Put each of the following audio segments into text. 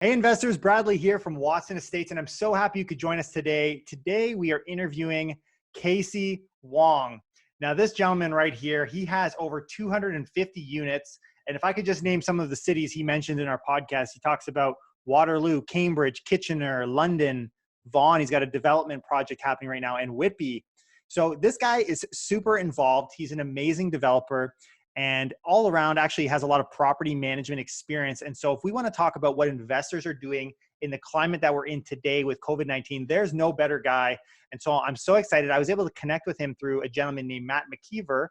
Hey investors, Bradley here from Watson Estates, and I'm so happy you could join us today. Today we are interviewing Kasey Wong. Now this gentleman right here, he has over 250 units. And if I could just name some of the cities he mentioned in our podcast, he talks about Waterloo, Cambridge, Kitchener, London, Vaughan. He's got a development project happening right now, and Whitby. So this guy is super involved. He's an amazing developer, and all around actually has a lot of property management experience. And so if we want to talk about what investors are doing in the climate that we're in today with COVID-19, there's no better guy. And so I'm so excited. I was able to connect with him through a gentleman named Matt McKeever,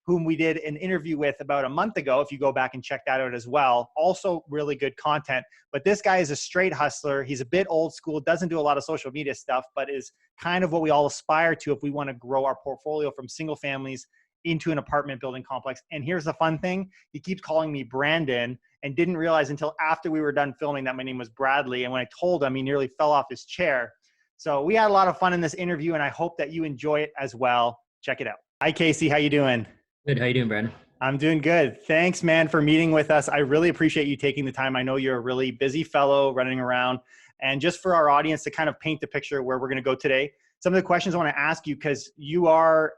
whom we did an interview with about a month ago. If you go back and check that out as well, also really good content. But this guy is a straight hustler. He's a bit old school, doesn't do a lot of social media stuff, but is kind of what we all aspire to if we want to grow our portfolio from single families into an apartment building complex. And here's the fun thing. He keeps calling me Brandon and didn't realize until after we were done filming that my name was Bradley. And when I told him, he nearly fell off his chair. So we had a lot of fun in this interview, and I hope that you enjoy it as well. Check it out. Hi, Kasey. How you doing? Good. How you doing, Brandon? I'm doing good. Thanks, man, for meeting with us. I really appreciate you taking the time. I know you're a really busy fellow running around. And just for our audience to kind of paint the picture where we're going to go today, some of the questions I want to ask you, because you are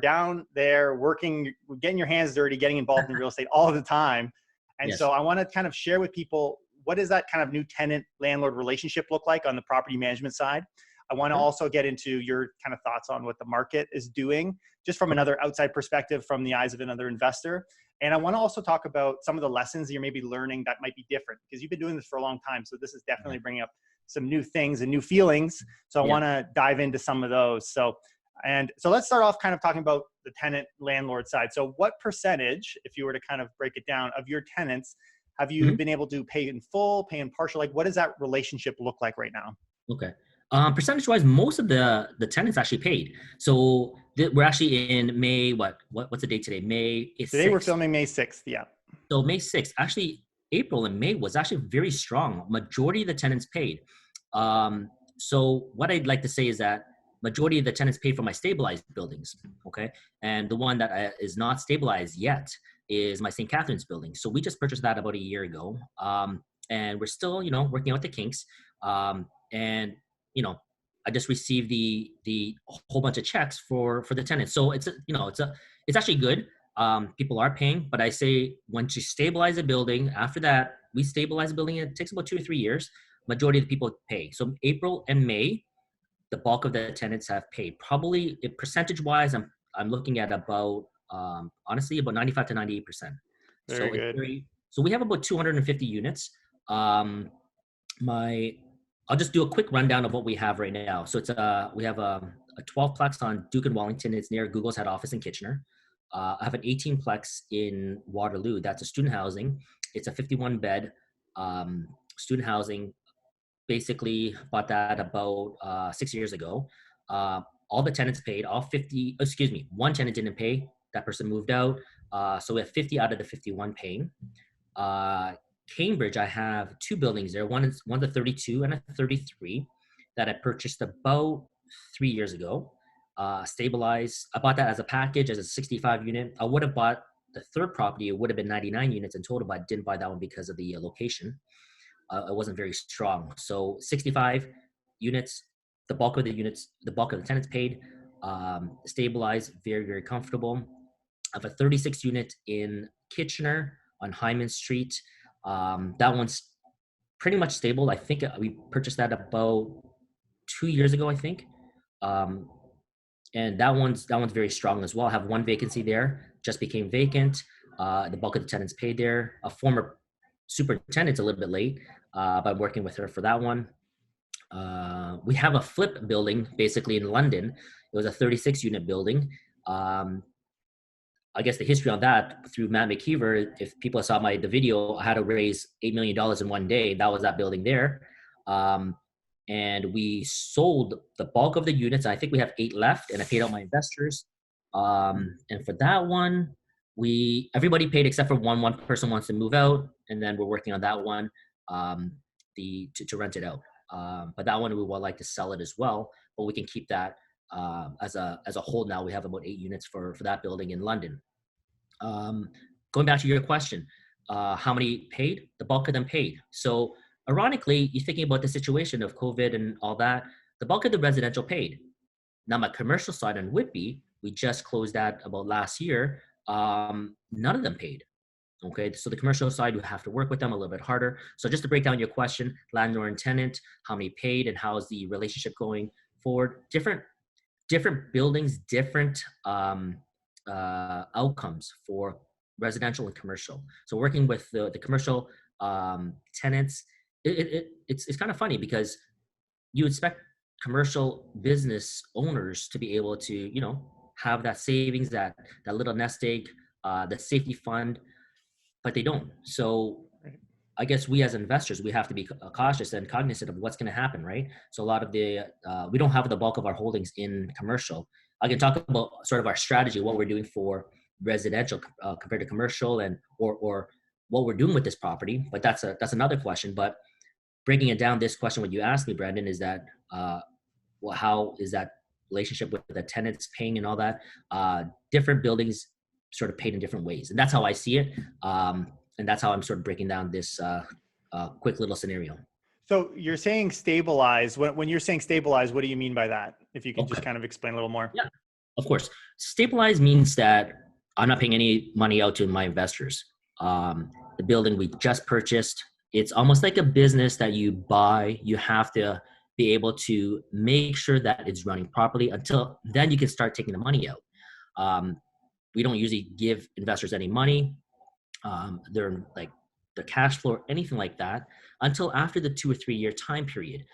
down there working, getting your hands dirty, getting involved in real estate all the time. And Yes. so I want to kind of share with people, what does that kind of new tenant landlord relationship look like on the property management side? I want to also get into your kind of thoughts on what the market is doing, just from another outside perspective, from the eyes of another investor. And I want to also talk about some of the lessons you're maybe learning that might be different, because you've been doing this for a long time. So this is definitely bringing up some new things and new feelings. So I want to dive into some of those. So let's start off kind of talking about the tenant landlord side. So what percentage, if you were to kind of break it down, of your tenants have you been able to pay in full, pay in partial? Like, what does that relationship look like right now? Okay. Percentage-wise, most of the tenants actually paid. So we're actually in May. What's the date today? May 6th. Today we're filming May 6th. Yeah. So May 6th. Actually, April and May was actually very strong. Majority of the tenants paid. So what I'd like to say is that majority of the tenants paid for my stabilized buildings. Okay. And the one that is not stabilized yet is my St. Catharines building. So we just purchased that about a year ago. And we're still, working out the kinks. And I just received the whole bunch of checks for the tenants. So it's actually good. People are paying, but I say once you stabilize a building, after that, we stabilize a building. It takes about 2 or 3 years. Majority of the people pay. So April and May, the bulk of the tenants have paid. Probably percentage-wise, I'm looking at about honestly about 95 to 98%. Very good. So we have about 250 units. I'll just do a quick rundown of what we have right now. So we have a 12-plex on Duke and Wellington. It's near Google's head office in Kitchener. I have an 18-plex in Waterloo. That's a student housing. It's a 51-bed student housing. Basically bought that about 6 years ago. All the tenants paid, one tenant didn't pay. That person moved out. So we have 50 out of the 51 paying. Cambridge, I have 2 buildings there. One's a 32 and a 33 that I purchased about 3 years ago. Stabilized. I bought that as a package, as a 65 unit. I would have bought the third property. It would have been 99 units in total, but I didn't buy that one because of the location. It wasn't very strong. So 65 units, the bulk of the tenants paid. Stabilized, very, very comfortable. I have a 36 unit in Kitchener on Hyman Street. That one's pretty much stable. I think we purchased that about 2 years ago, I think. And that one's very strong as well. I have 1 vacancy there, just became vacant. The bulk of the tenants paid there. A former superintendent's a little bit late, but I'm working with her for that one. We have a flip building basically in London. It was a 36 unit building. I guess the history on that through Matt McKeever, if people saw the video, I had to raise $8 million in one day. That was that building there. And we sold the bulk of the units. I think we have 8 left, and I paid out my investors. And for that one, everybody paid except for one person wants to move out, and then we're working on that one to rent it out. But that one we would like to sell it as well, but we can keep that as a whole. Now we have about 8 units for that building in London. Going back to your question, how many paid? The bulk of them paid. So Ironically, you're thinking about the situation of COVID and all that, the bulk of the residential paid. Now, my commercial side on Whitby, we just closed that about last year. None of them paid. Okay, so the commercial side, you have to work with them a little bit harder. So just to break down your question, landlord and tenant, how many paid, and how is the relationship going forward? Different buildings, different outcomes for residential and commercial. So working with the commercial tenants, it's kind of funny because you expect commercial business owners to be able to, have that savings, that little nest egg, the safety fund, but they don't. So Right. I guess we as investors, we have to be cautious and cognizant of what's going to happen, right? So a lot of we don't have the bulk of our holdings in commercial. I can talk about sort of our strategy, what we're doing for residential compared to commercial, and or what we're doing with this property. But that's another question. But breaking it down, this question, what you asked me, Brandon, is that well, how is that relationship with the tenants paying and all that? Different buildings sort of paid in different ways, and that's how I see it. And that's how I'm sort of breaking down this quick little scenario. So you're saying stabilize. When you're saying stabilize, what do you mean by that? If you can just Okay. kind of explain a little more. Yeah, of course. Stabilize means that I'm not paying any money out to my investors. The building we just purchased, it's almost like a business that you buy. You have to be able to make sure that it's running properly. Until then, you can start taking the money out. We don't usually give investors any money. They're like the cash flow or anything like that until after the 2 or 3 year time period.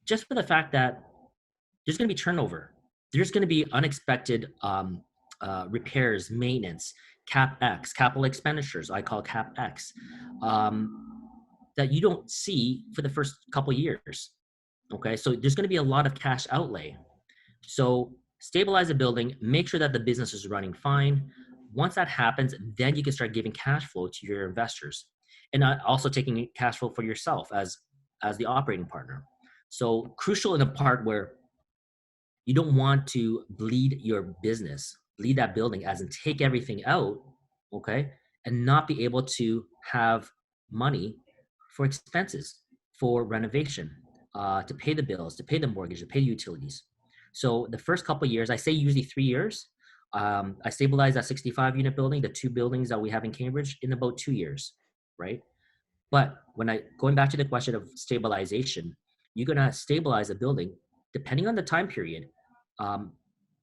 Just for the fact that there's going to be turnover, there's going to be unexpected repairs, maintenance, capex, capital expenditures. I call capex, that you don't see for the first couple years. Okay, so there's going to be a lot of cash outlay. So stabilize the building, make sure that the business is running fine. Once that happens, then you can start giving cash flow to your investors, and also taking cash flow for yourself as the operating partner. So crucial in a part where you don't want to bleed your business, bleed that building, as in take everything out, okay, and not be able to have money for expenses, for renovation, to pay the bills, to pay the mortgage, to pay the utilities. So the first couple of years, I say usually 3 years. I stabilized that 65 unit building, the 2 buildings that we have in Cambridge, in about 2 years, right? But going back to the question of stabilization, you're gonna stabilize a building depending on the time period. Um,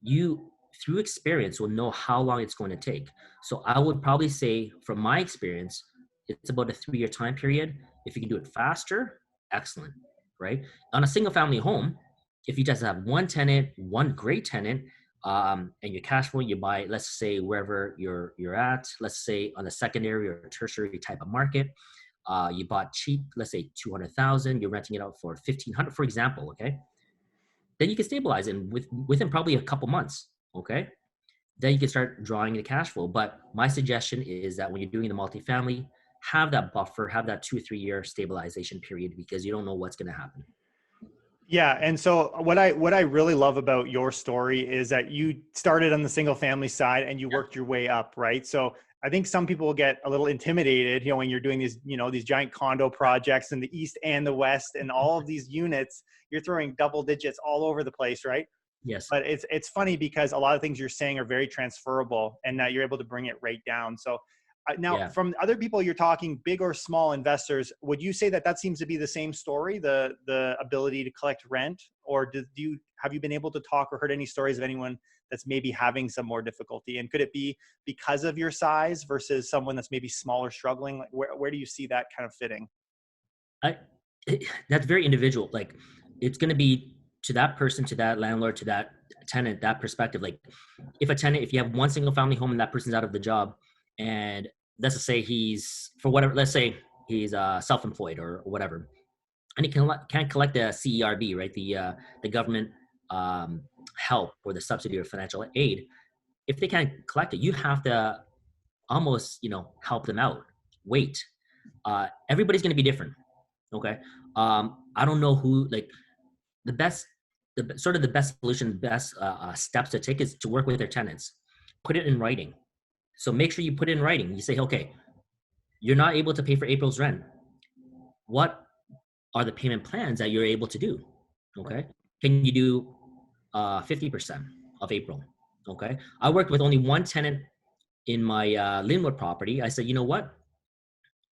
you, through experience, will know how long it's going to take. So I would probably say, from my experience, it's about a 3 year time period. If you can do it faster, excellent, right? On a single family home, if you just have one tenant, one great tenant, and your cash flow, you buy, let's say wherever you're at, let's say on a secondary or tertiary type of market, you bought cheap, let's say 200,000, you're renting it out for 1,500, for example, okay? Then you can stabilize it within probably a couple months, okay? Then you can start drawing the cash flow. But my suggestion is that when you're doing the multifamily, have that buffer, have that 2 or 3 year stabilization period, because you don't know what's going to happen. Yeah, and so what I really love about your story is that you started on the single family side and you worked your way up, right? So I think some people will get a little intimidated, when you're doing these giant condo projects in the east and the west, and all of these units, you're throwing double digits all over the place, right? Yes. But it's funny because a lot of things you're saying are very transferable, and that you're able to bring it right down. So now, Yeah. from other people you're talking, big or small investors, would you say that seems to be the same story, the ability to collect rent, or have you been able to talk or heard any stories of anyone that's maybe having some more difficulty? And could it be because of your size versus someone that's maybe smaller, struggling? Like, where do you see that kind of fitting? That's very individual. Like, it's going to be to that person, to that landlord, to that tenant, that perspective. Like, if you have one single family home and that person's out of the job, and let's just say he's, for whatever, let's say he's self-employed or whatever, and he can't collect the CERB, right? The government help or the subsidy or financial aid. If they can't collect it, you have to almost, help them out. Wait. Everybody's going to be different. Okay. I don't know who, like, the best, the best solution, best steps to take is to work with their tenants. Put it in writing. So make sure you put it in writing. You say, okay, you're not able to pay for April's rent. What are the payment plans that you're able to do. Okay. Right. Can you do 50% of April? Okay. I worked with only one tenant in my Linwood property. I said, you know what?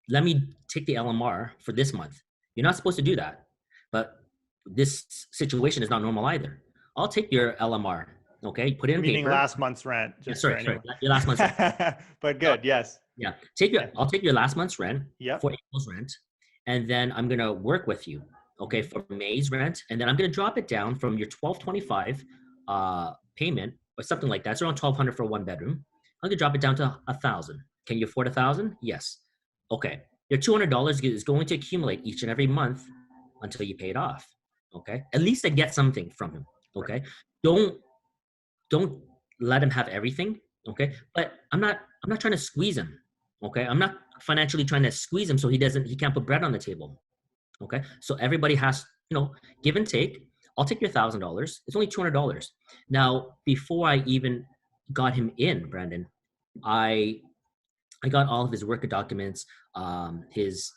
Let me take the LMR for this month. You're not supposed to do that, but this situation is not normal either. I'll take your LMR. Okay. Put it in Meaning paper. last month's rent, Yeah, just for sorry, sorry. anyone. Your last month's rent. But So, good. Yes. yeah. Yeah. I'll take your last month's rent Yep. for April's rent. And then I'm going to work with you. Okay. Mhm. For May's rent. And then I'm going to drop it down from your 1225 payment or something like that. It's around 1200 for one bedroom. I'm going to drop it down to 1,000. Can you afford 1,000? Yes. Okay. Your $200 is going to accumulate each and every month until you pay it off. Okay. At least I get something from him. Right. Okay. Don't don't let him have everything. Okay. But I'm not trying to squeeze him. Okay. I'm not financially trying to squeeze him so he can't put bread on the table. Okay. So everybody has, give and take. I'll take your $1,000. It's only $200. Now, before I even got him in, Brandon, I I got all of his worker documents, his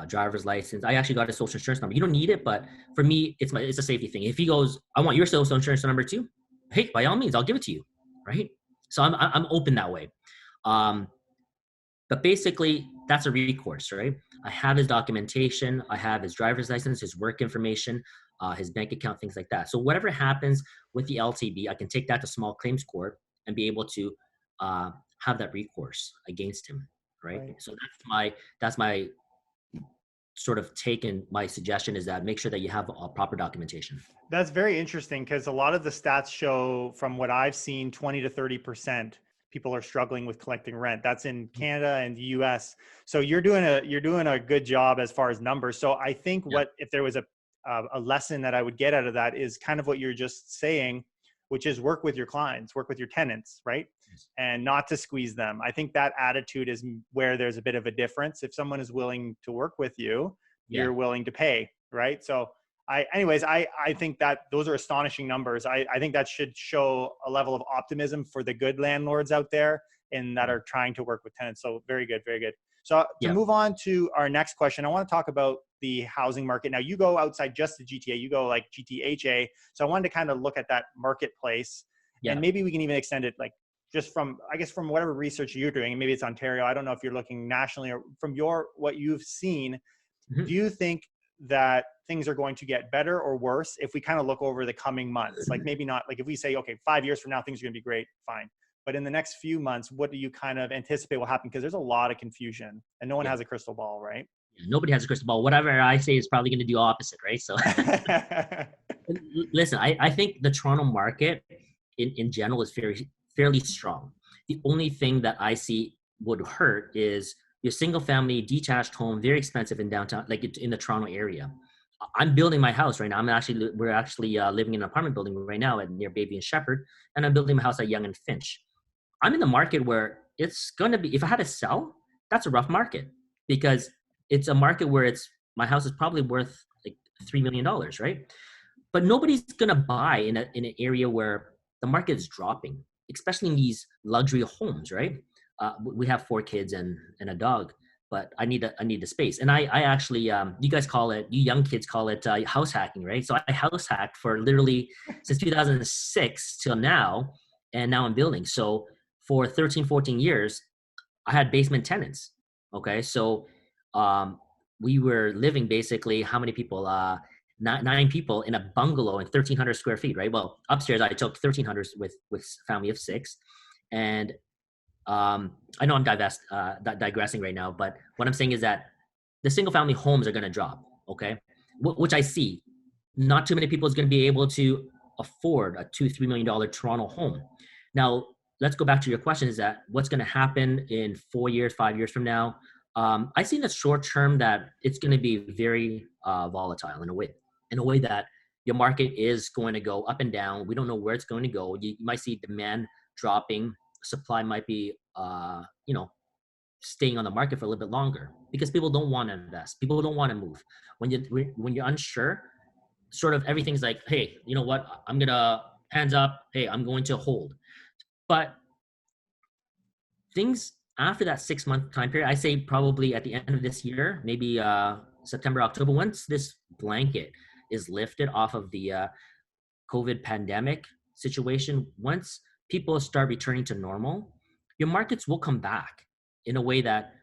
driver's license. I actually got his social insurance number. You don't need it, but for me, it's a safety thing. If he goes, I want your social insurance number too. Hey, by all means, I'll give it to you, right? So I'm open that way. Um, but basically, that's a recourse, right? I have his documentation. I have his driver's license, his work information, his bank account, things like that. So whatever happens with the LTB, I can take that to small claims court and be able to uh, have that recourse against him, right? Right. So that's my sort of take, and my suggestion is that make sure that you have proper documentation. That's very interesting because a lot of the stats show, from what I've seen, 20 to 30% people are struggling with collecting rent. That's in Canada and the US. So you're doing a good job as far as numbers. So I think Yeah. if there was a lesson that I would get out of that is kind of what you're just saying, which is work with your clients, work with your tenants, right? Yes. And not to squeeze them. I think that attitude is where there's a bit of a difference. If someone is willing to work with you, Yeah. you're willing to pay, right? So I think that those are astonishing numbers. I think that should show a level of optimism for the good landlords out there and that Yeah. are trying to work with tenants. So very good, very good. So to Yeah. move on to our next question, I want to talk about the housing market. Now you go outside just the GTA, you go like GTHA. So I wanted to kind of look at that marketplace, and Yeah. maybe we can even extend it like just from, I guess, from whatever research you're doing, and maybe it's Ontario. I don't know if you're looking nationally or from what you've seen. Mhm. Do you think that things are going to get better or worse if we kind of look over the coming months? Like maybe not, like if we say, okay, 5 years from now, things are going to be great, fine. But in the next few months, what do you kind of anticipate will happen? Because there's a lot of confusion and no one Yeah. has a crystal ball, right? Nobody has a crystal ball. Whatever I say is probably going to do opposite, right? So listen, I think the Toronto market in general is fairly strong. The only thing that I see would hurt is your single family detached home, very expensive in downtown, like in the Toronto area. I'm building my house right now. We're actually living in an apartment building right now near Baby and Shepherd, and I'm building my house at Yonge and Finch. I'm in the market where it's gonna be, if I had to sell, that's a rough market, because it's a market where my house is probably worth like $3 million, right? But nobody's gonna buy in an area where the market is dropping, especially in these luxury homes, right? We have 4 kids and a dog, but I need the space. And I actually, you guys call it, you young kids call it house hacking, right? So I house hacked for literally since 2006 till now, and now I'm building. So for 13, 14 years, I had basement tenants. Okay, so um, we were living basically, how many people? Nine people in a bungalow in 1,300 square feet, right? Well, upstairs I took 1,300 with family of 6, and I know I'm digressing right now, but what I'm saying is that the single family homes are going to drop. Okay, which I see. Not too many people is going to be able to afford a $2-3 million Toronto home. Now, let's go back to your question: is that what's going to happen in 4 years, 5 years from now? I see in the short term that it's going to be very volatile in a way that your market is going to go up and down. We don't know where it's going to go. You might see demand dropping, supply might be, staying on the market for a little bit longer because people don't want to invest. People don't want to move. When you're unsure, sort of everything's like, hey, you know what? I'm gonna hands up. Hey, I'm going to hold. But things after that 6 month time period, I say probably at the end of this year, maybe September, October, once this blanket is lifted off of the COVID pandemic situation, once people start returning to normal, your markets will come back in a way that,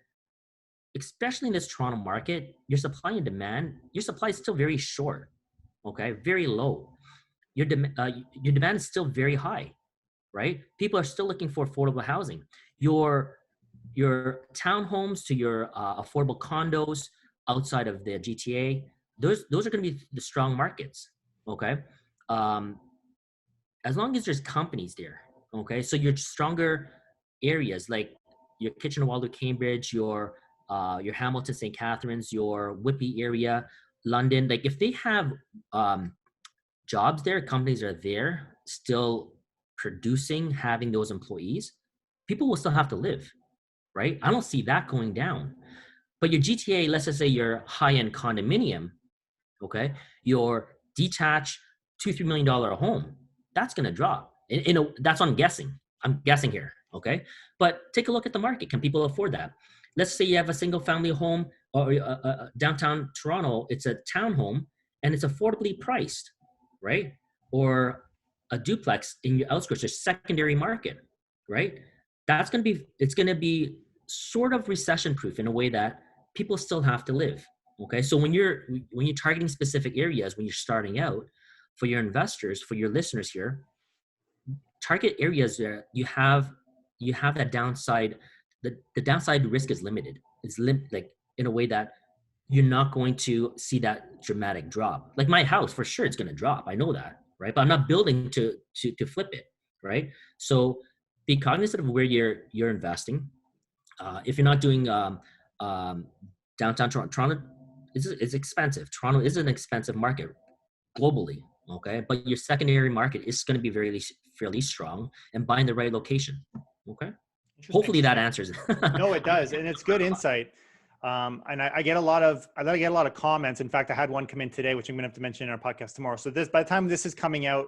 especially in this Toronto market, your supply and demand, your supply is still very short, okay, very low. Your demand is still very high, right? People are still looking for affordable housing. Your your townhomes to your affordable condos outside of the GTA, those are going to be the strong markets, okay? Um, as long as there's companies there, okay? So your stronger areas like your Kitchener-Waterloo, Cambridge, your Hamilton, St. Catharines, your Whitby area, London, like if they have jobs there, companies are there still producing, having those employees, people will still have to live, right? I don't see that going down. But your GTA, let's just say your high-end condominium, okay, your detached $2-3 million home, that's going to drop. That's what I'm guessing. I'm guessing here, okay? But take a look at the market. Can people afford that? Let's say you have a single-family home or downtown Toronto. It's a townhome and it's affordably priced, right? Or a duplex in your outskirts, a secondary market, right? It's going to be sort of recession-proof in a way that people still have to live. Okay, so when you're targeting specific areas, when you're starting out, for your investors, for your listeners here, target areas where you have that downside. The downside risk is limited. Like in a way that you're not going to see that dramatic drop. Like my house, for sure, it's going to drop. I know that, right? But I'm not building to flip it, right? So be cognizant of where you're investing. If you're not doing downtown Toronto is expensive. Toronto is an expensive market globally, okay? But your secondary market is going to be fairly strong, and buying the right location, okay? Hopefully that answers it. No, it does, and it's good insight. And I get a lot of comments. In fact, I had one come in today, which I'm going to have to mention in our podcast tomorrow. So by the time this is coming out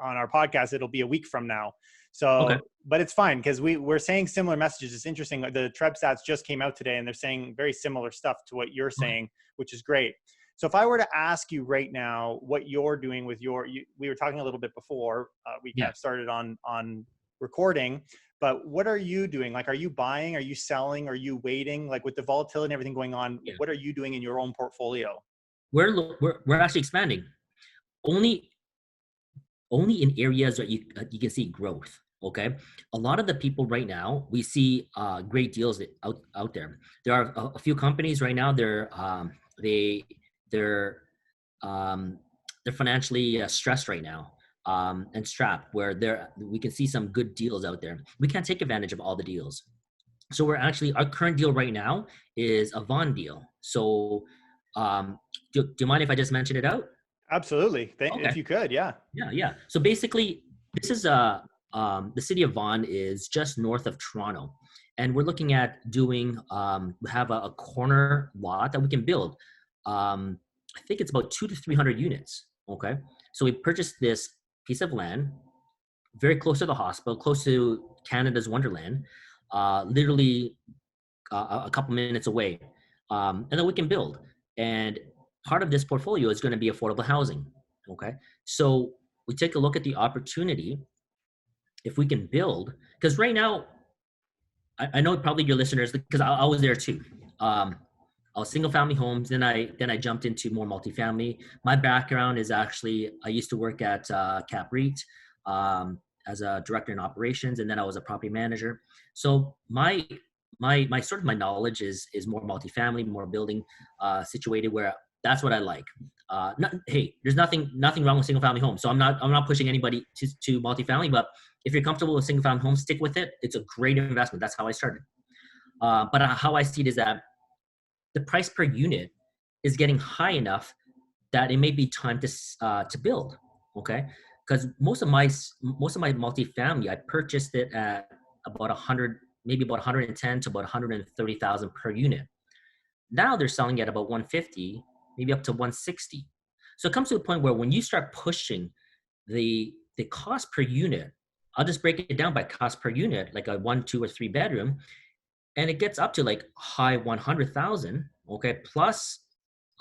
on our podcast, it'll be a week from now. So, okay. But it's fine because we're saying similar messages. It's interesting. The Treb stats just came out today and they're saying very similar stuff to what you're saying, which is great. So if I were to ask you right now what you're doing with we were talking a little bit before we kind of started on recording, but what are you doing? Like, are you buying? Are you selling? Are you waiting? Like with the volatility and everything going on, what are you doing in your own portfolio? We're actually expanding. Only in areas that you can see growth. Okay, a lot of the people right now, we see great deals out there. There are a few companies right now. They're financially stressed right now and strapped, where we can see some good deals out there. We can't take advantage of all the deals. So our current deal right now is a Vaughan deal. So do you mind if I just mention it out? Absolutely. If you could, yeah. Yeah. So basically, this is the city of Vaughan is just north of Toronto, and we're looking at doing. We have a corner lot that we can build. I think it's about 200 to 300 units. Okay, so we purchased this piece of land, very close to the hospital, close to Canada's Wonderland, literally a couple minutes away, and then we can build. And part of this portfolio is going to be affordable housing. Okay, so we take a look at the opportunity. If we can build, because right now, I know probably your listeners, because I was there too. I was single family homes, then I jumped into more multifamily. My background is actually, I used to work at Cap REIT as a director in operations, and then I was a property manager. So my sort of my knowledge is more multifamily, more building situated, where that's what I like. Hey, there's nothing wrong with single family homes. So I'm not pushing anybody to multifamily, but if you're comfortable with single family homes, stick with it. It's a great investment. That's how I started. But how I see it is that the price per unit is getting high enough that it may be time to build. Okay, because most of my multifamily, I purchased it at about 100, maybe about 110 to about 130,000 per unit. Now they're selling at about 150, maybe up to 160. So it comes to a point where when you start pushing the cost per unit, I'll just break it down by cost per unit, like a 1, 2, or 3 bedroom, and it gets up to like high 100,000. Okay, plus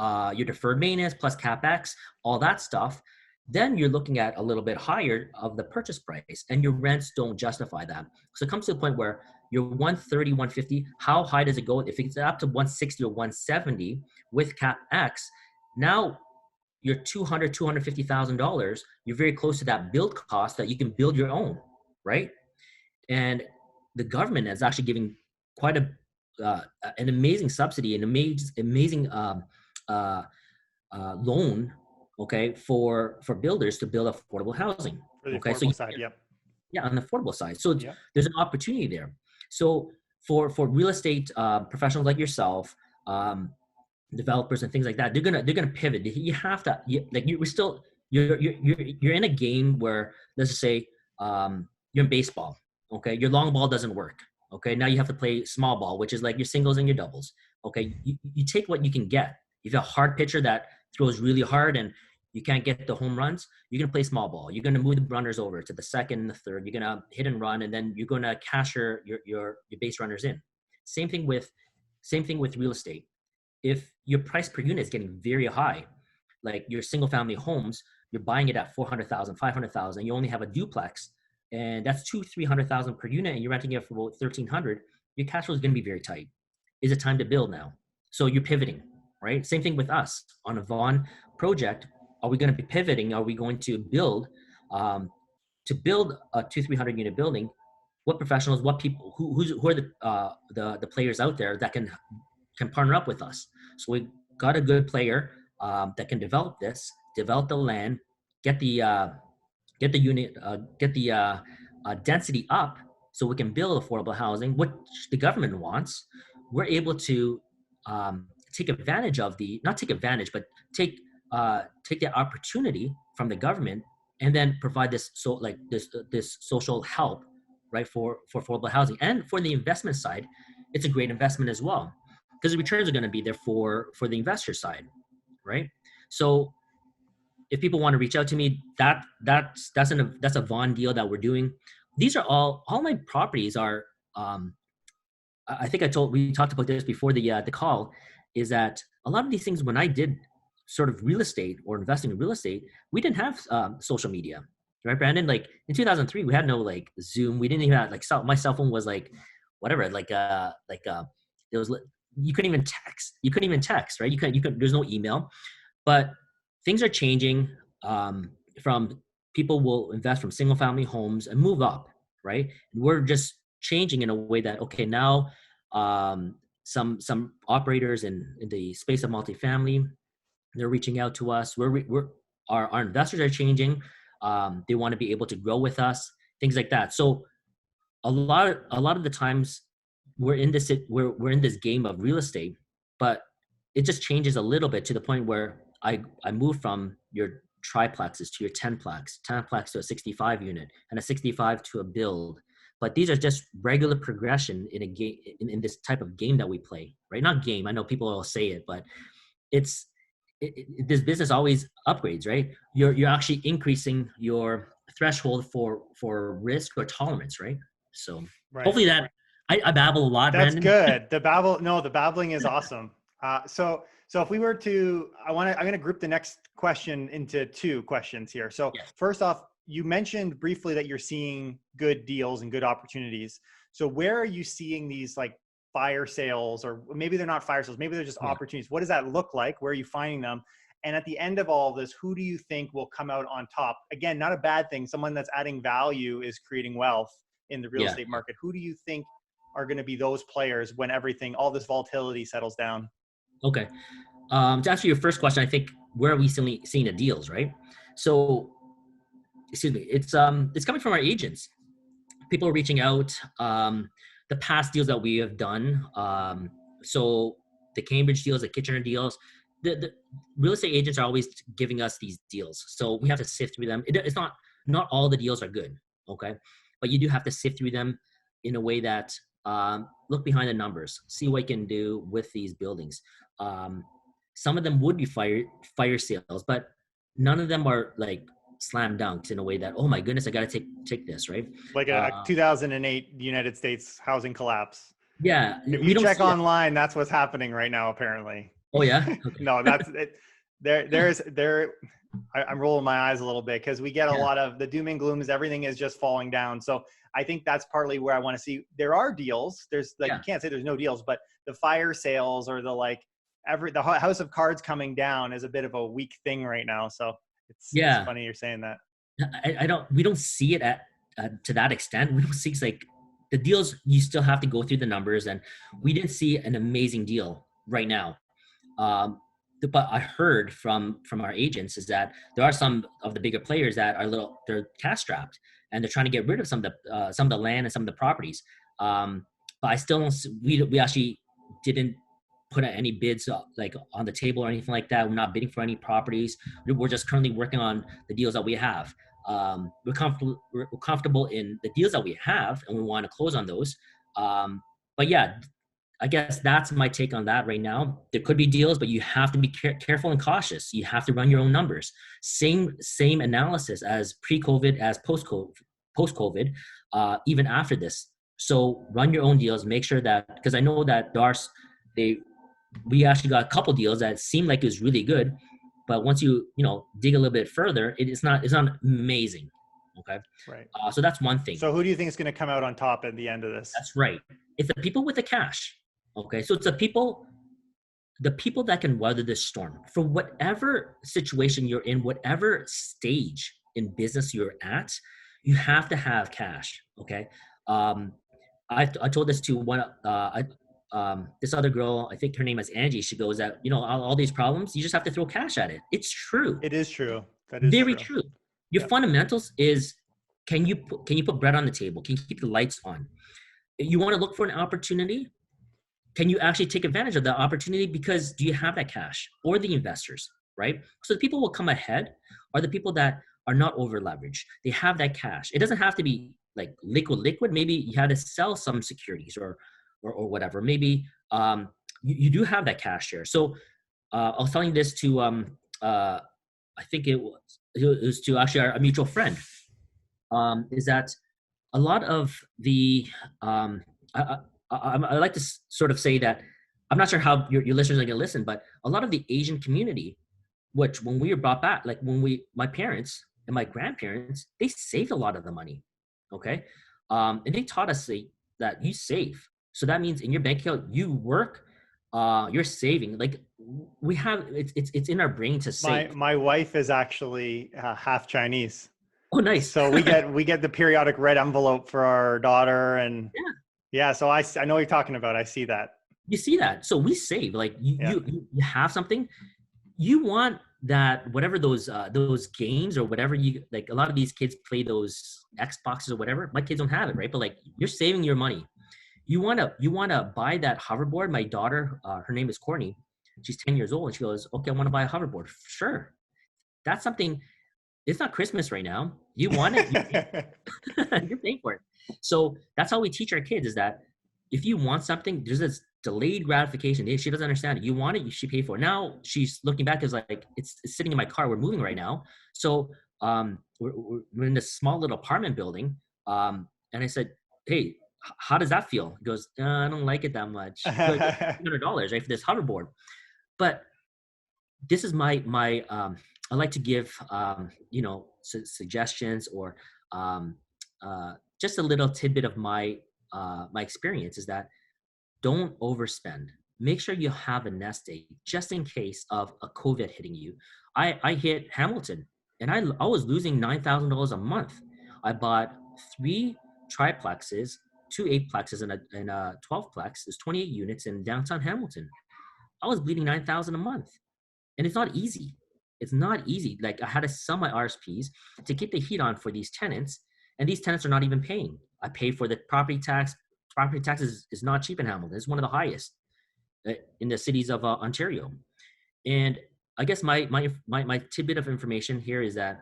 your deferred maintenance plus capex, all that stuff, then you're looking at a little bit higher of the purchase price, and your rents don't justify that. So it comes to a point where you're 130, 150. How high does it go? If it's up to 160 or 170 with capex, now you're $250,000. You're very close to that build cost that you can build your own, right? And the government is actually giving quite an amazing subsidy, an amazing loan, okay, for builders to build affordable housing. For the Okay, so affordable side, yep. yeah, on the affordable side. So Yep. there's an opportunity there. So for real estate professionals like yourself, developers and things like that, they're gonna pivot. You have to, we're still, you're in a game where, let's just say, you're in baseball. Okay, your long ball doesn't work. Okay, now you have to play small ball, which is like your singles and your doubles. Okay, you take what you can get. If you have a hard pitcher that throws really hard and you can't get the home runs, you're gonna play small ball. You're gonna move the runners over to the second and the third. You're gonna hit and run, and then you're gonna cash your base runners in. Same thing with real estate. If your price per unit is getting very high, like your single family homes, you're buying it at 400,000, 500,000. You only have a duplex, and that's 300,000 per unit, and you're renting it for about 1,300. Your cash flow is going to be very tight. Is it time to build now? So you're pivoting, right? Same thing with us on a Vaughan project. Are we going to be pivoting? Are we going to build a 300 unit building? What professionals? What people? Who are the players out there that can partner up with us? So we got a good player that can develop the land, get the unit, get the density up, so we can build affordable housing, which the government wants. We're able to take advantage of not take advantage, but take the opportunity from the government, and then provide this social help, right, for affordable housing. And for the investment side, it's a great investment as well, because the returns are going to be there for the investor side, right? So if people want to reach out to me, that's a Vaughan deal that we're doing. These are all my properties are. I think we talked about this before the call, is that a lot of these things, when I did sort of real estate or investing in real estate, we didn't have social media, right, Brandon? Like in 2003, we had no like Zoom. We didn't even have my cell phone was like whatever, it was, you couldn't even text. You couldn't even text, right? You couldn't. There's no email. But things are changing. From people will invest from single family homes and move up, right? And we're just changing in a way that, okay, now some operators in the space of multifamily, they're reaching out to us. Our investors are changing. They want to be able to grow with us, things like that. So a lot of the times we're in this game of real estate, but it just changes a little bit to the point where I moved from your triplexes to your 10plex to a 65 unit, and a 65 to a build. But these are just regular progression in a game, in this type of game that we play, right? Not game. I know people will say it, but this business always upgrades, right? You're actually increasing your threshold for risk or tolerance, right? So Right. Hopefully that I babble a lot. That's Brandon. good. The babbling is awesome. So if we were to, I'm going to group the next question into two questions here. So Yes. First off, you mentioned briefly that you're seeing good deals and good opportunities. So where are you seeing these like fire sales, or maybe they're not fire sales, maybe they're just opportunities? What does that look like? Where are you finding them? And at the end of all of this, who do you think will come out on top? Again, not a bad thing. Someone that's adding value is creating wealth in the real estate market. Who do you think are going to be those players when all this volatility settles down? Okay. To answer your first question, I think, where are we seeing the deals, right? So, excuse me, it's coming from our agents. People are reaching out. The past deals that we have done, so the Cambridge deals, the Kitchener deals, the real estate agents are always giving us these deals. So we have to sift through them. It's not all the deals are good, okay? But you do have to sift through them in a way that look behind the numbers, see what you can do with these buildings. Some of them would be fire sales, but none of them are like slam dunks in a way that, oh my goodness, I got to take this, right? Like a 2008 United States housing collapse. Yeah. If you check online, that's what's happening right now, apparently. Oh yeah. Okay. No, that's it. I'm rolling my eyes a little bit because we get a Yeah. lot of the doom and glooms. Everything is just falling down. So I think that's partly where I want to see. There are deals. There's like, you Yeah. can't say there's no deals, but the fire sales or the like, the house of cards coming down is a bit of a weak thing right now. So it's Yeah. funny you're saying that. We don't see it to that extent. We don't see it's like the deals, you still have to go through the numbers, and we didn't see an amazing deal right now. Um, but I heard from our agents is that there are some of the bigger players that are they're cash strapped, and they're trying to get rid of some of the land and some of the properties. But I still don't. We actually didn't put any bids like on the table or anything like that. We're not bidding for any properties. We're just currently working on the deals that we have. We're comfortable in the deals that we have, and we want to close on those. But yeah, I guess that's my take on that right now. There could be deals, but you have to be careful and cautious. You have to run your own numbers. Same analysis as pre-COVID, as post-COVID, even after this. So run your own deals. Make sure that, because I know that we actually got a couple deals that seemed like it was really good, but once you dig a little bit further, it's not amazing. Okay, Right. so that's one thing. So who do you think is going to come out on top at the end of this? That's right. It's the people with the cash. Okay, so it's the people that can weather this storm for whatever situation you're in, whatever stage in business you're at. You have to have cash. Okay, I told this to this other girl. I think her name is Angie. She goes that all these problems, you just have to throw cash at it. It's true. It is true. That is Very true. true. Your Yep. fundamentals is, can you put bread on the table? Can you keep the lights on? You want to look for an opportunity. Can you actually take advantage of that opportunity? Because do you have that cash, or the investors, right? So the people will come ahead are the people that are not over leveraged. They have that cash. It doesn't have to be like liquid. Maybe you had to sell some securities or whatever. Maybe you do have that cash share. So I was telling this to I think it was to actually a mutual friend. Is that a lot of the I like to sort of say that I'm not sure how your listeners are going to listen, but a lot of the Asian community, which when we were brought back, like my parents and my grandparents, they saved a lot of the money. Okay. And they taught us that you save. So that means in your bank account, you work, you're saving. Like we have, it's in our brain to save. My wife is actually half Chinese. Oh, nice. So we get the periodic red envelope for our daughter, and yeah. So I know what you're talking about. I see that. You see that. So we save. Like you have something. You want that, whatever those games or whatever you like. A lot of these kids play those Xboxes or whatever. My kids don't have it, right? But like you're saving your money. You wanna buy that hoverboard. My daughter, her name is Courtney. She's 10 years old, and she goes, "Okay, I want to buy a hoverboard." Sure, that's something. It's not Christmas right now. You want it, you're paying for it. So that's how we teach our kids, is that if you want something, there's this delayed gratification. She doesn't understand it. You want it, she paid for it. Now she's looking back, is like, it's sitting in my car. We're moving right now. So we're in this small little apartment building. And I said, "Hey, how does that feel?" He goes, "I don't like it that much." Like, $200, right, for this hoverboard. But this is my I like to give suggestions, or just a little tidbit of my experience, is that don't overspend. Make sure you have a nest egg just in case of a COVID hitting you. I hit Hamilton, and I was losing $9,000 a month. I bought 3 triplexes, 2 8plexes, and a 12plex. There's 28 units in downtown Hamilton. I was bleeding $9,000 a month. And it's not easy. It's not easy. Like, I had to sell my RSPs to keep the heat on for these tenants, and these tenants are not even paying. I pay for the property tax. Property tax is not cheap in Hamilton. It's one of the highest in the cities of Ontario. And I guess my tidbit of information here is that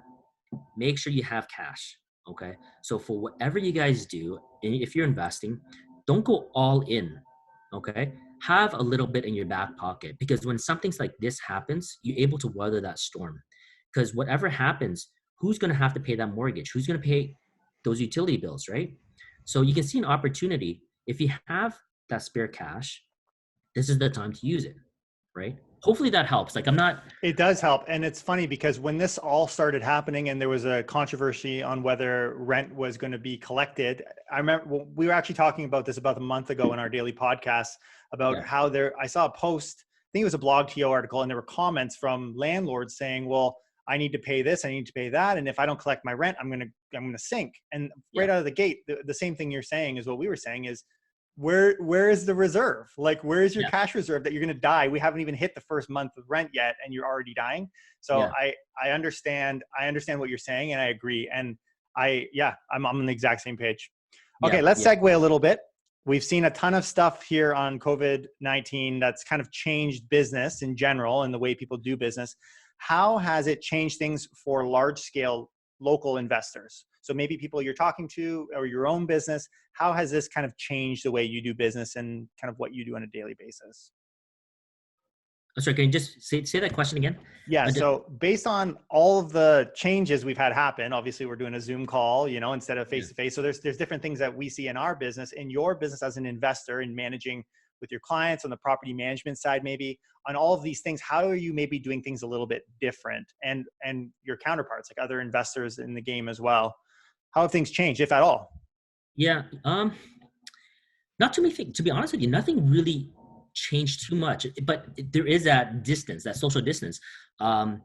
make sure you have cash. Okay. So for whatever you guys do, and if you're investing, don't go all in. Okay. Have a little bit in your back pocket, because when something like this happens, you're able to weather that storm. Because whatever happens, who's going to have to pay that mortgage? Who's going to pay those utility bills, right? So you can see an opportunity. If you have that spare cash, this is the time to use it, right? hopefully that helps. Like I'm not. It does help. And it's funny because when this all started happening and there was a controversy on whether rent was going to be collected, I remember we were actually talking about this about a month ago in our daily podcast about Yeah. how I saw a post, I think it was a blog TO article, and there were comments from landlords saying, well, I need to pay this, I need to pay that. And if I don't collect my rent, I'm going to sink. And Yeah. right out of the gate, the same thing you're saying is what we were saying is, where is the reserve? Like, where is your Yeah. cash reserve that you're going to die? We haven't even hit the first month of rent yet and you're already dying. So Yeah. I understand what you're saying, and I agree. And I'm on the exact same page. Okay, Yeah. let's Yeah. segue a little bit. We've seen a ton of stuff here on COVID-19 that's kind of changed business in general and the way people do business. How has it changed things for large scale local investors? So maybe people you're talking to or your own business, how has this kind of changed the way you do business and kind of what you do on a daily basis? I'm sorry, can you just say that question again? Yeah. Just, So based on all of the changes we've had happen, obviously we're doing a Zoom call, instead of face yeah. to face. So there's different things that we see in our business, in your business as an investor, in managing with your clients on the property management side, maybe on all of these things. How are you maybe doing things a little bit different, and your counterparts, like other investors in the game as well? How have things changed, if at all? Yeah. Not too many things. To be honest with you, nothing really changed too much. But there is that distance, that social distance. Um,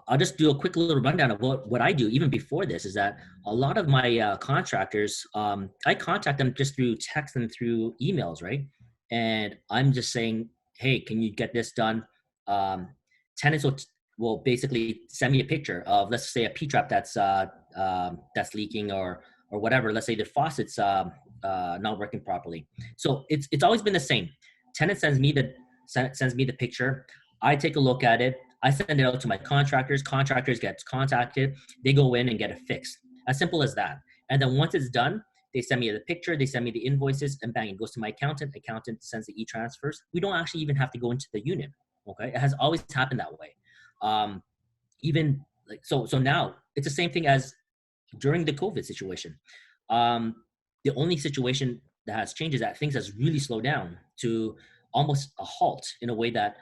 I'll just do a quick little rundown of what I do. Even before this, is that a lot of my contractors, I contact them just through text and through emails, right? And I'm just saying, hey, can you get this done? Um, tenants will basically send me a picture of, let's say, a P trap that's leaking or whatever. Let's say the faucet's not working properly. So it's always been the same. Tenant sends me the picture. I take a look at it. I send it out to my contractors. Contractors get contacted. They go in and get it fixed. As simple as that. And then once it's done, they send me the picture. They send me the invoices, and bang, it goes to my accountant. Accountant sends the e-transfers. We don't actually even have to go into the unit. Okay, it has always happened that way. Um, even like so now it's the same thing as during the COVID situation. Um, the only situation that has changed is that things has really slowed down to almost a halt in a way that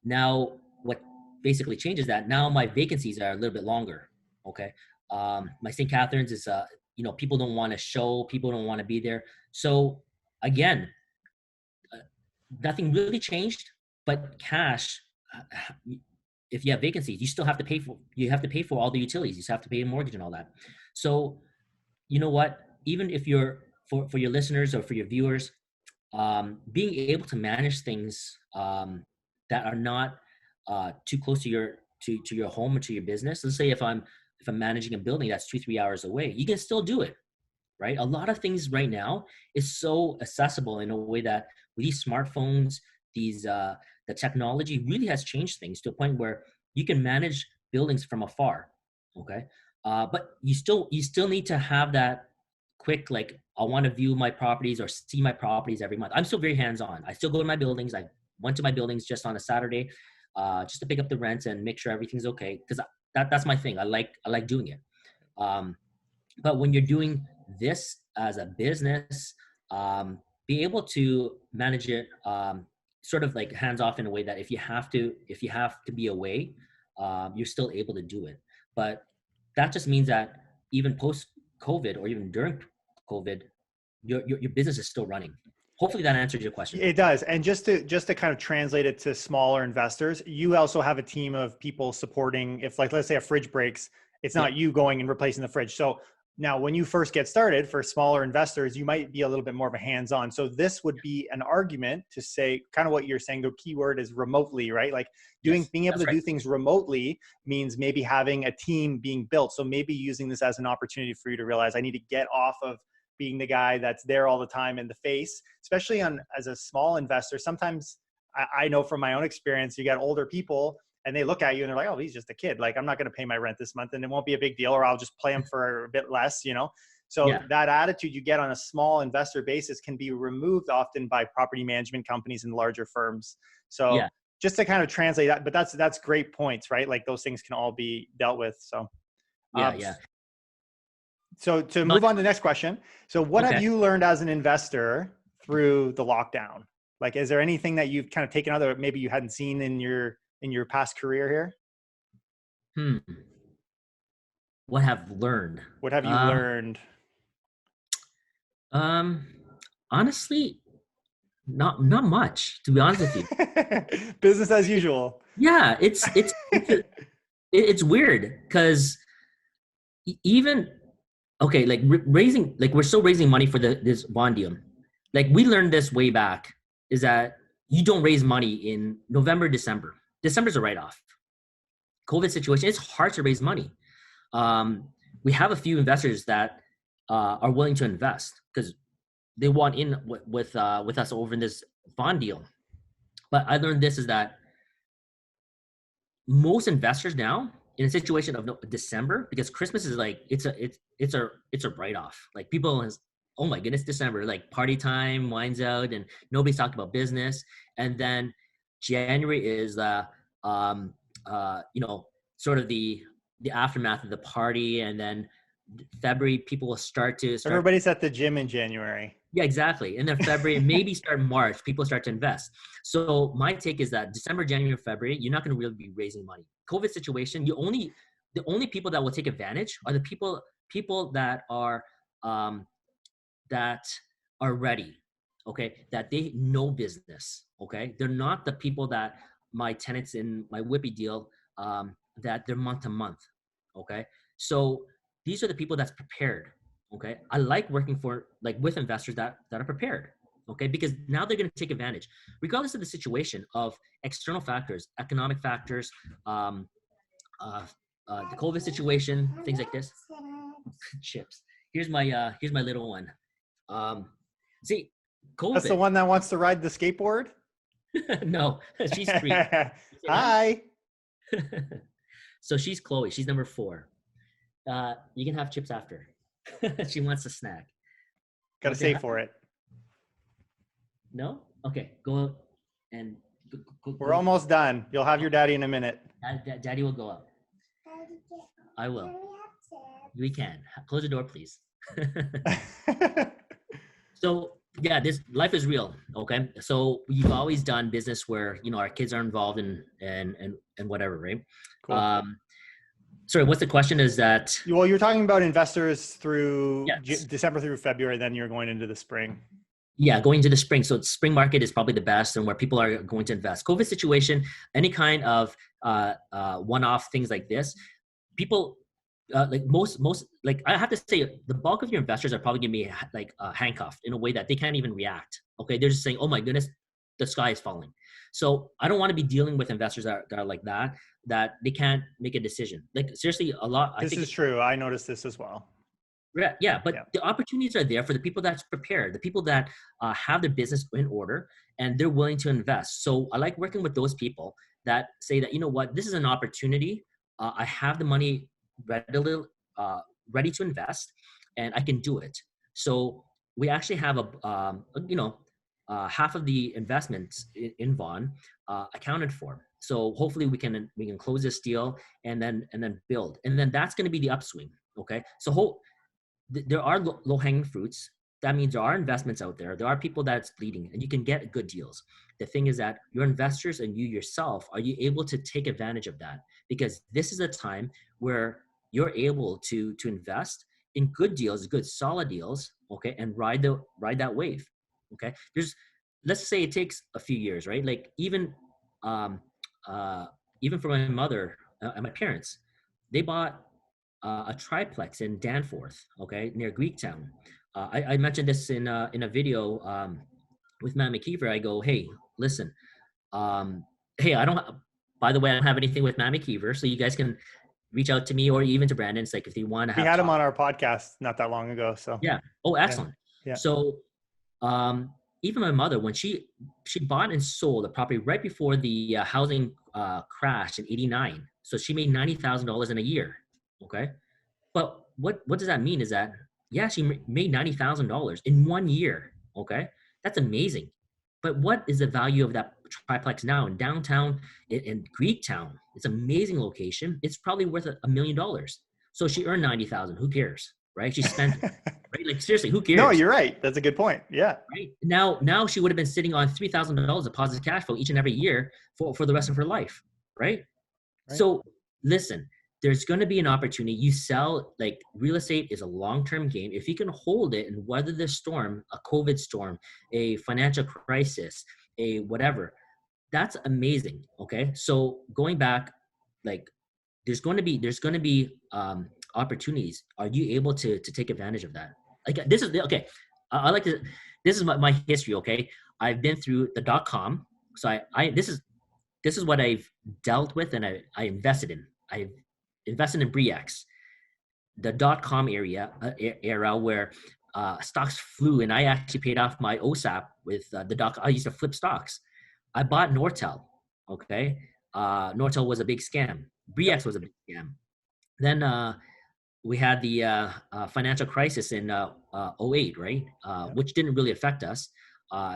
now what basically changes that now my vacancies are a little bit longer. Okay. My St. Catharines is, people don't want to show, people don't want to be there. So again, uh, nothing really changed, but cash, if you have vacancies, you have to pay for all the utilities. You have to pay a mortgage and all that. So you know what, even if you're for your listeners or for your viewers, being able to manage things that are not too close to your home or to your business. Let's say if I'm managing a building that's 2-3 hours away, you can still do it, right? A lot of things right now is so accessible in a way that with these smartphones, the technology really has changed things to a point where you can manage buildings from afar. Okay, but you still need to have that quick, like, I want to view my properties or see my properties every month. I'm still very hands-on. I still go to my buildings. I went to my buildings just on a Saturday, just to pick up the rents and make sure everything's okay, because that's my thing. I like doing it. Um, but when you're doing this as a business, be able to manage it sort of like hands off in a way that if you have to be away, you're still able to do it. But that just means that even post COVID or even during COVID, your business is still running. Hopefully that answers your question. It does. And just to kind of translate it to smaller investors, you also have a team of people supporting, if, like, let's say a fridge breaks, it's Yeah. not you going and replacing the fridge. So now when you first get started, for smaller investors, you might be a little bit more of a hands-on. So this would be an argument to say kind of what you're saying. The key word is remotely, right? Like Yes, being able that's to right. do things remotely means maybe having a team being built. So maybe using this as an opportunity for you to realize, I need to get off of being the guy that's there all the time in the face, especially as a small investor. Sometimes I know from my own experience, you got older people and they look at you and they're like, oh, he's just a kid. Like, I'm not going to pay my rent this month and it won't be a big deal, or I'll just play him for a bit less. So Yeah. that attitude you get on a small investor basis can be removed often by property management companies and larger firms. So Yeah. just to kind of translate that, but that's great points, right? Like those things can all be dealt with. So, Yeah. um, Yeah. so to No, move on to the next question. So what have okay. you learned as an investor through the lockdown? Like, is there anything that you've kind of taken out that maybe you hadn't seen in your past career here? Hmm. What have learned? What have you learned? Um, honestly, not much, to be honest with you. Business as usual. Yeah, it's weird because even okay, like raising, like we're still raising money for this bond deal. Like we learned this way back is that you don't raise money in November, December. December's a write-off. COVID situation, it's hard to raise money. We have a few investors that are willing to invest because they want in with us over in this bond deal. But I learned this is that most investors now in a situation of December, because Christmas is like it's a write-off. Like people is, oh my goodness, December, like party time, wine's out, and nobody's talking about business. And then January is sort of the aftermath of the party, and then February people will start. Everybody's at the gym in January. Yeah, exactly. And then February, maybe start March, people start to invest. So my take is that December, January, February, you're not going to really be raising money. COVID situation, the only people that will take advantage are the people that are ready, okay, that they know business, okay. They're not the people that my tenants in my Whippy deal that they're month to month, okay. So these are the people that's prepared. Okay. I like working with investors that are prepared. Okay. Because now they're going to take advantage, regardless of the situation of external factors, economic factors, the COVID situation, things like this. Chips. Here's my little one. See, COVID. That's the one that wants to ride the skateboard? No, she's 3. Hi. So she's Chloe. She's number 4. You can have chips after. She wants a snack. Gotta save for it. No? Okay, go and we're almost done. You'll have your daddy in a minute. Daddy will go up. I will. We can. Close the door, please. So yeah, this life is real. Okay. So you've always done business where, our kids are involved and whatever, right? Cool. Sorry, what's the question? Is that? Well, you're talking about investors through Yes. December through February, then you're going into the spring. Yeah, going to the spring. So spring market is probably the best and where people are going to invest. COVID situation, any kind of one-off things like this, people like most like I have to say the bulk of your investors are probably gonna be like handcuffed in a way that they can't even react. Okay, they're just saying, "Oh my goodness, the sky is falling." So I don't want to be dealing with investors that are like that they can't make a decision. Like seriously, a lot. This is true. I noticed this as well. Yeah, but the opportunities are there for the people that's prepared, the people that have their business in order and they're willing to invest. So I like working with those people that say that, you know what, this is an opportunity. I have the money ready to invest and I can do it. So we actually have half of the investments in Vaughan accounted for. So hopefully we can close this deal and then build, and then that's going to be the upswing. Okay, so there are low-hanging fruits. That means there are investments out there. There are people that's bleeding, and you can get good deals. The thing is that your investors and you yourself, are you able to take advantage of that? Because this is a time where you're able to invest in good deals, good solid deals, okay, and ride that wave. Okay, let's say it takes a few years, right? Like even for my mother and my parents, they bought a triplex in Danforth, okay, near Greektown. I mentioned this in a video with Matt McKeever. I go, hey, listen, hey, by the way, I don't have anything with Matt McKeever, so you guys can reach out to me or even to Brandon. It's like if you want to have. We had him on our podcast not that long ago, so. Yeah. Oh, excellent. Yeah. So even my mother, when she bought and sold a property right before the housing crash in '89, so she made $90,000 in a year. Okay, but what does that mean? Is that she made $90,000 in 1 year. Okay, that's amazing. But what is the value of that triplex now in downtown in Greektown? It's an amazing location. It's probably worth $1 million. So she earned $90,000. Who cares? right? She spent, right? Like seriously, who No, cares? you're right. That's a good point. Yeah. Right now she would have been sitting on $3,000 of positive cash flow each and every year for the rest of her life, right? Right. So listen, there's going to be an opportunity. You sell, like, real estate is a long-term game. If you can hold it and weather the storm, a COVID storm, a financial crisis, a whatever, that's amazing. Okay. So going back, like, there's going to be opportunities. Are you able to take advantage of that? Like, this is okay. I like to, this is my history. Okay. I've been through the .com. So this is what I've dealt with, and I invested in. I've invested in Brex, the .com era where stocks flew, and I actually paid off my OSAP with the .com. I used to flip stocks. I bought Nortel. Okay, Nortel was a big scam. Yep. Brex was a big scam. Then we had the financial crisis in '08, right? Which didn't really affect us.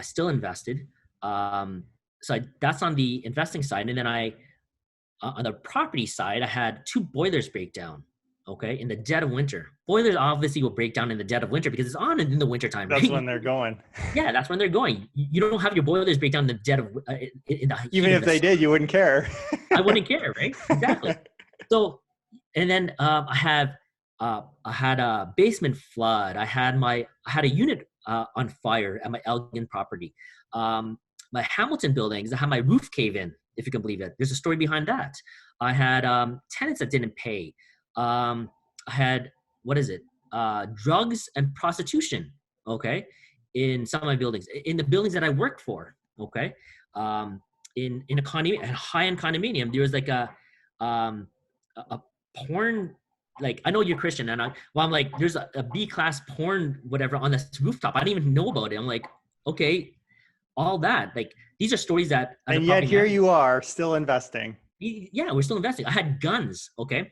Still invested. So that's on the investing side. And then on the property side, I had 2 boilers break down, okay, in the dead of winter. Boilers obviously will break down in the dead of winter because it's on in the winter time, right? That's when they're going. Yeah, that's when they're going. You don't have your boilers break down in the dead of in the Even if they did, you wouldn't care. I wouldn't care, right? Exactly. So, and then I had a basement flood. I had a unit on fire at my Elgin property. My Hamilton buildings, I had my roof cave in, if you can believe it. There's a story behind that. I had tenants that didn't pay. I had, drugs and prostitution, okay, in some of my buildings, in the buildings that I worked for, okay. In a condominium, a high-end condominium, there was like a porn, like, I know you're Christian, and I'm like, there's a B-class porn, whatever, on this rooftop. I didn't even know about it. I'm like, okay, all that, like, these are stories that, and yet here you are still investing. Yeah, we're still investing. I had guns. Okay.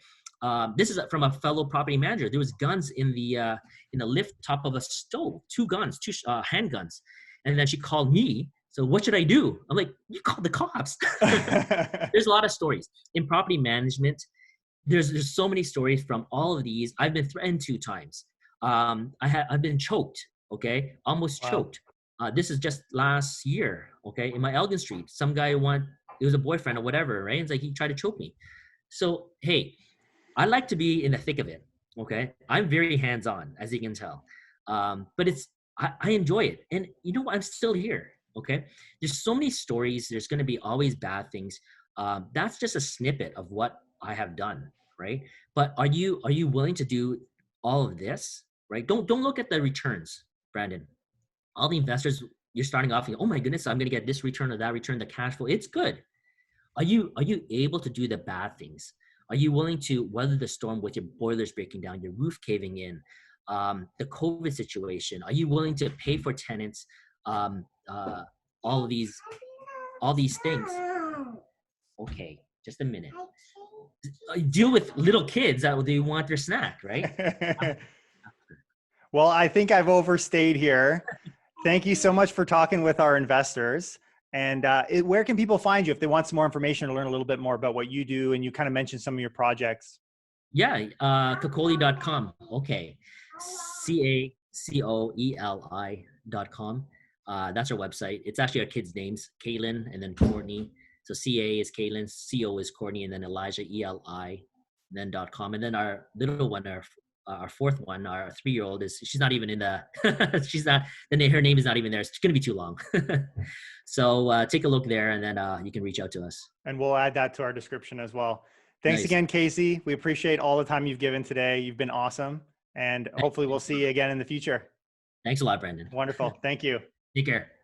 This is from a fellow property manager. There was guns in the lift top of a stove, 2 guns, 2 handguns. And then she called me. So what should I do? I'm like, you called the cops. There's a lot of stories in property management. There's so many stories from all of these. I've been threatened 2 times. I've been choked. Okay. Almost choked. This is just last year, okay, in my Elgin Street. Some guy it was a boyfriend or whatever, right? It's like he tried to choke me. So, hey, I like to be in the thick of it, okay? I'm very hands-on, as you can tell. But I enjoy it. And you know what? I'm still here, okay? There's so many stories. There's going to be always bad things. That's just a snippet of what I have done, right? But are you willing to do all of this, right? Don't look at the returns, Brandon. All the investors, you're starting off, oh my goodness, I'm going to get this return or that return, the cash flow. It's good. Are you able to do the bad things? Are you willing to weather the storm with your boilers breaking down, your roof caving in, the COVID situation? Are you willing to pay for tenants, all these things? Okay, just a minute. Deal with little kids that they want their snack, right? Well, I think I've overstayed here. Thank you so much for talking with our investors. And where can people find you if they want some more information or learn a little bit more about what you do? And you kind of mentioned some of your projects. Yeah, Cacoeli.com. Okay. Cacoeli.com. That's our website. It's actually our kids' names, Kaylin and then Courtney. So CA is Kaylin, CO is Courtney, and then Elijah, ELI, and then .com. And then our little one, our 4th one, our 3-year-old, she's not even in the her name is not even there. It's going to be too long. So take a look there, and then you can reach out to us. And we'll add that to our description as well. Thanks Nice. again, Kasey. We appreciate all the time you've given today. You've been awesome. And hopefully we'll see you again in the future. Thanks a lot, Brandon. Wonderful. Thank you. Take care.